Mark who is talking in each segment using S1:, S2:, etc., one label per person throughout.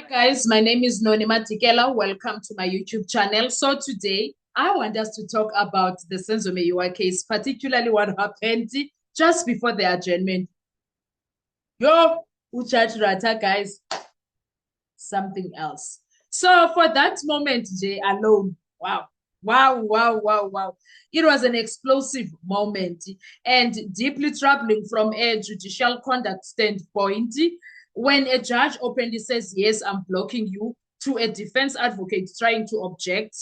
S1: Guys, my name is Nonima Tikela. Welcome to my YouTube channel. So today, I want us to talk about the Senzo Meyiwa case, particularly what happened just before the adjournment. Yo, Judge Rata, guys, something else. So for that moment, Jay, alone, wow. Wow. It was an explosive moment and deeply troubling from a judicial conduct standpoint. When a judge openly says, yes, I'm blocking you, to a defense advocate trying to object,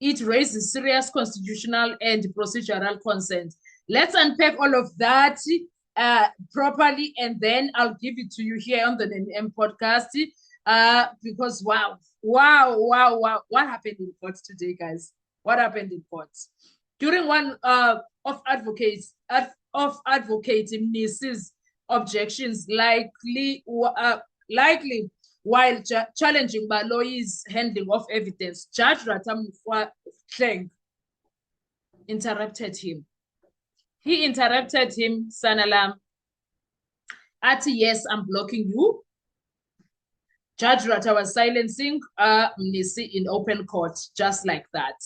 S1: it raises serious constitutional and procedural concerns. Let's unpack all of that properly, and then I'll give it to you here on the NM podcast. Because wow. What happened in court today, guys? What happened in court? During one of advocate Mrs. objections, likely while challenging Baloyi's handling of evidence, Judge Ratamufwa Kleng interrupted him. He interrupted him, Sanalam, at yes, I'm blocking you. Judge Rata was silencing Mnisi in open court, just like that.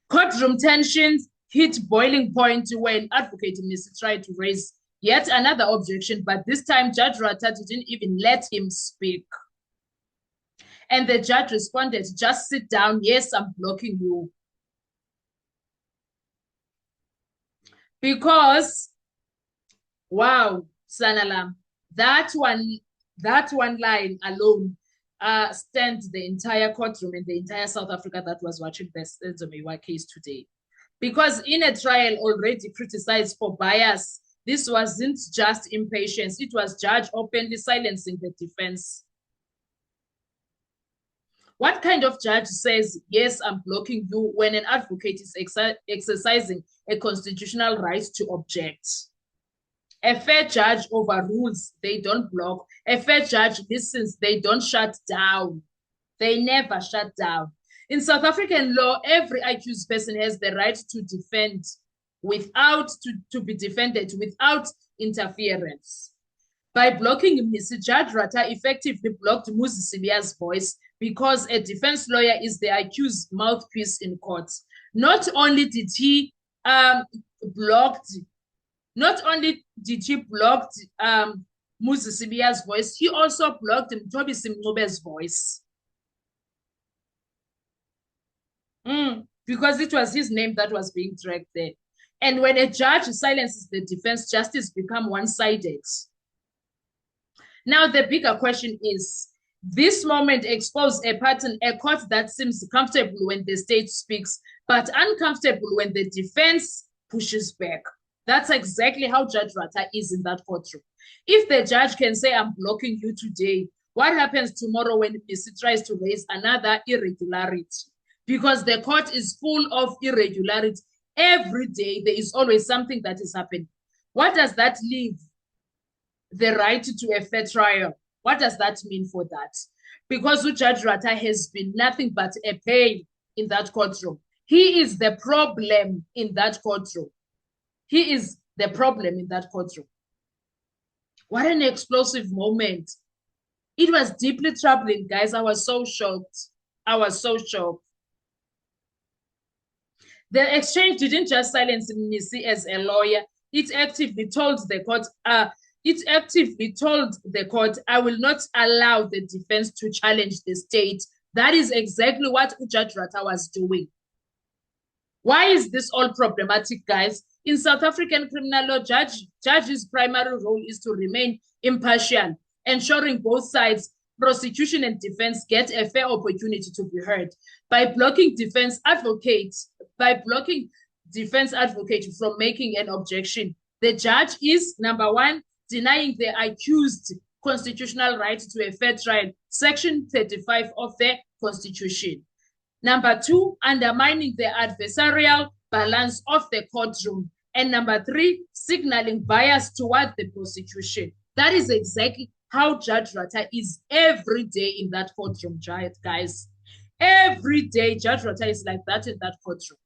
S1: Courtroom tensions hit boiling point when Advocate Mnisi tried to raise yet another objection, but this time Judge Rata didn't even let him speak. And the judge responded, just sit down. Yes, I'm blocking you. Because, wow, Sanalam, that one line alone stands the entire courtroom and the entire South Africa that was watching the Senzo Meyiwa case today. Because in a trial already criticized for bias, this wasn't just impatience. It was judge openly silencing the defense. What kind of judge says, yes, I'm blocking you when an advocate is exercising a constitutional right to object? A fair judge overrules, they don't block. A fair judge listens, they don't shut down. They never shut down. In South African law, every accused person has the right to defend to be defended without interference. By blocking Mr. Judge Rata effectively blocked Muzi Sibiya's voice because a defense lawyer is the accused mouthpiece in court. Not only did he block Muzi Sibiya's voice, he also blocked Mthobisi Mncube's voice. Because it was his name that was being dragged there. And when a judge silences the defense, justice becomes one-sided. Now, the bigger question is, this moment exposed a pattern, a court that seems comfortable when the state speaks, but uncomfortable when the defense pushes back. That's exactly how Judge Rata is in that courtroom. If the judge can say, I'm blocking you today, what happens tomorrow when Mnisi tries to raise another irregularity? Because the court is full of irregularity. Every day, there is always something that is happening. What does that leave? The right to a fair trial. What does that mean for that? Because Judge Rata has been nothing but a pain in that courtroom. He is the problem in that courtroom. He is the problem in that courtroom. What an explosive moment. It was deeply troubling, guys. I was so shocked. The exchange didn't just silence Mnisi as a lawyer. It actively told the court, I will not allow the defense to challenge the state. That is exactly what Judge Rata was doing. Why is this all problematic, guys? In South African criminal law, judge's primary role is to remain impartial, ensuring both sides, prosecution and defense, get a fair opportunity to be heard. By blocking defense advocates from making an objection, the judge is, number one, denying the accused constitutional right to a fair trial, Section 35 of the Constitution. Number two, undermining the adversarial balance of the courtroom. And number three, signaling bias toward the prosecution. That is exactly how Judge Rata is every day in that courtroom, guys. Every day, Judge Rata is like that in that courtroom.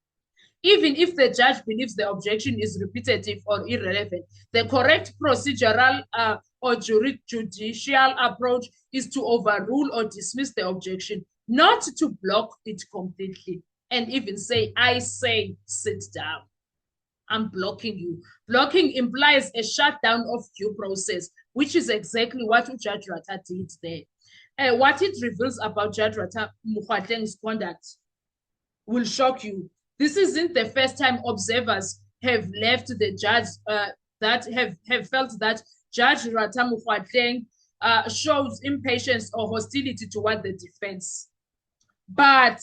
S1: Even if the judge believes the objection is repetitive or irrelevant, the correct procedural or judicial approach is to overrule or dismiss the objection, not to block it completely and even say, I say, sit down. I'm blocking you. Blocking implies a shutdown of due process, which is exactly what Judge Ratha did there. What it reveals about Judge Ratha Mokgoatleng's conduct will shock you. This isn't the first time observers have left the judge that have felt that Judge Ratha Mokgoatleng shows impatience or hostility toward the defense. But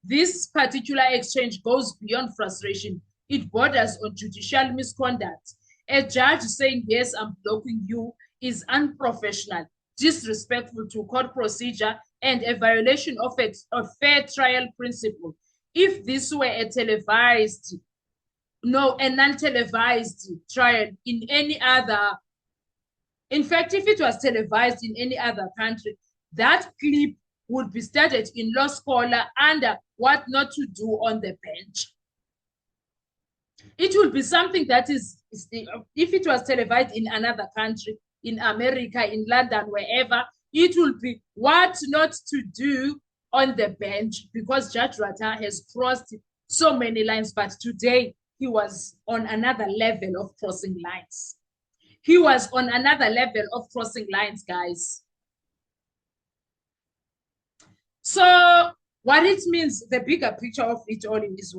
S1: this particular exchange goes beyond frustration. It borders on judicial misconduct. A judge saying, yes, I'm blocking you is unprofessional, disrespectful to court procedure, and a violation of a fair trial principle. If this were a televised, no, a non-televised trial in any other, in fact, if it was televised in any other country, that clip would be studied in law scholar under what not to do on the bench. It will be something that is, if it was televised in another country, in America, in London, wherever, it will be what not to do on the bench, because Judge Ratha has crossed so many lines, but today he was on another level of crossing lines. He was on another level of crossing lines, guys. So what it means, the bigger picture of it all is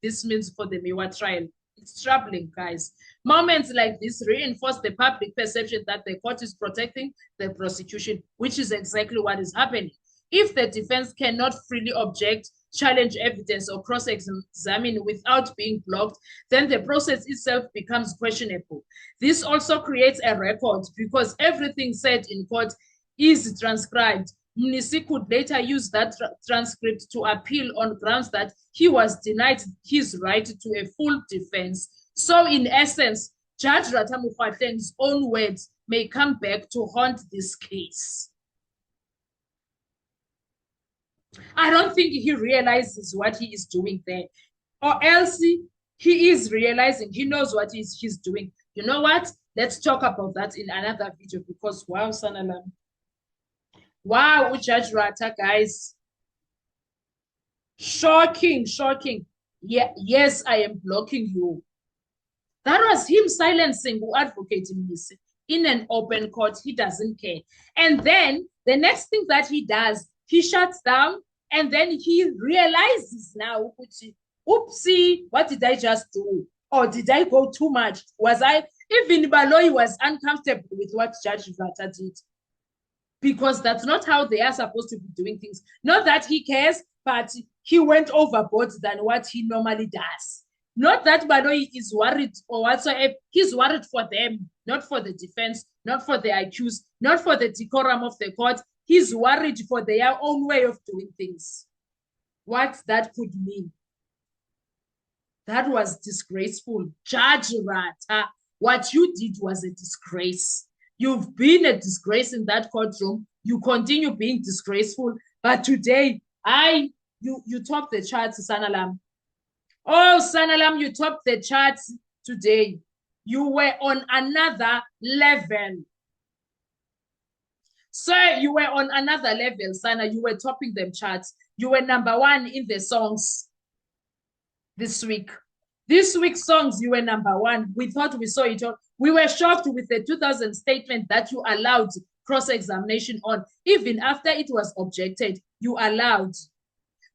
S1: this means for the Miwa trial. It's troubling, guys. Moments like this reinforce the public perception that the court is protecting the prosecution, which is exactly what is happening. If the defense cannot freely object, challenge evidence, or cross-examine without being blocked, then the process itself becomes questionable. This also creates a record because everything said in court is transcribed. Mnisi could later use that transcript to appeal on grounds that he was denied his right to a full defense. So in essence, Judge Ratha Mokgoatleng's own words may come back to haunt this case. I don't think he realizes what he is doing there. Or else he is realizing, he knows what he's doing. You know what? Let's talk about that in another video because wow, Sanalam. Wow, Judge Ratha, guys. Shocking, shocking. Yeah, yes, I am blocking you. That was him silencing who advocating this in an open court. He doesn't care. And then the next thing that he does, he shuts down and then he realizes now, oopsie, what did I just do? Or did I go too much? Even Baloyi was uncomfortable with what Judge Ratha did. Because that's not how they are supposed to be doing things. Not that he cares, but he went overboard than what he normally does. Not that Baloyi is worried or whatsoever. He's worried for them, not for the defense, not for the accused, not for the decorum of the court. He's worried for their own way of doing things. What that could mean. That was disgraceful. Judge Ratha, what you did was a disgrace. You've been a disgrace in that courtroom. You continue being disgraceful. But today, you topped the charts, Sanalam. Oh, Sanalam, you topped the charts today. You were on another level. Sir, you were on another level, Sana. You were topping them charts. You were #1 in the songs this week. This week's songs, you were #1. We thought we saw it all. We were shocked with the 2000 statement that you allowed cross-examination on. Even after it was objected, you allowed.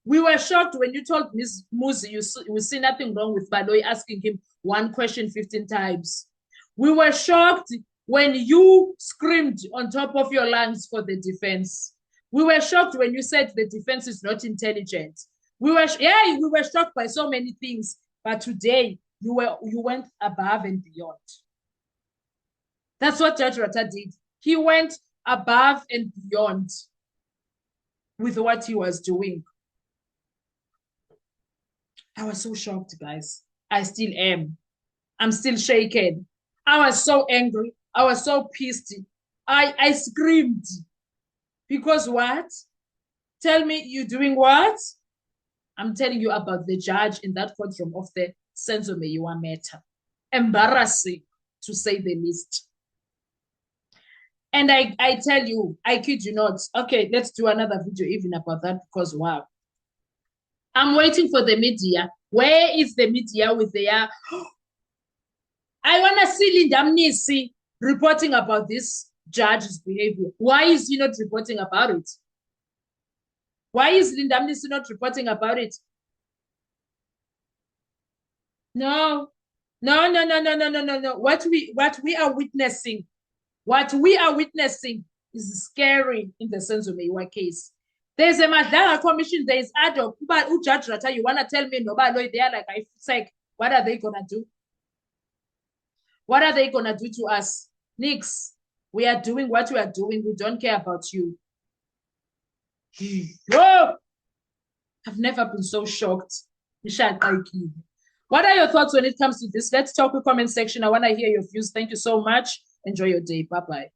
S1: We were shocked when you told Ms. Muzi you see nothing wrong with Baloyi asking him one question 15 times. We were shocked when you screamed on top of your lungs for the defense. We were shocked when you said the defense is not intelligent. We were shocked by so many things. But today, you went above and beyond. That's what Judge Ratha did. He went above and beyond with what he was doing. I was so shocked, guys. I still am. I'm still shaken. I was so angry. I was so pissed. I screamed. Because what? Tell me, you doing what? I'm telling you about the judge in that courtroom of the Senzo Meyiwa matter. Embarrassing, to say the least. And I tell you, I kid you not. Okay, let's do another video even about that because wow. I'm waiting for the media. Where is the media with their I want to see Linda Mnisi reporting about this judge's behavior. Why is he not reporting about it? Why is Linda Mnisi not reporting about it? No, no, no, no, no, no, no, no, no. What we are witnessing, is scary in the Senzo Meyiwa case. There's a Madlanga commission, there is ad hoc. But Judge Rata, you wanna tell me no, but they are like it's like, what are they gonna do? What are they gonna do to us? Nix. We are doing what we are doing. We don't care about you. Whoa! I've never been so shocked. What are your thoughts when it comes to this? Let's talk in the comment section. I want to hear your views. Thank you so much. Enjoy your day. Bye-bye.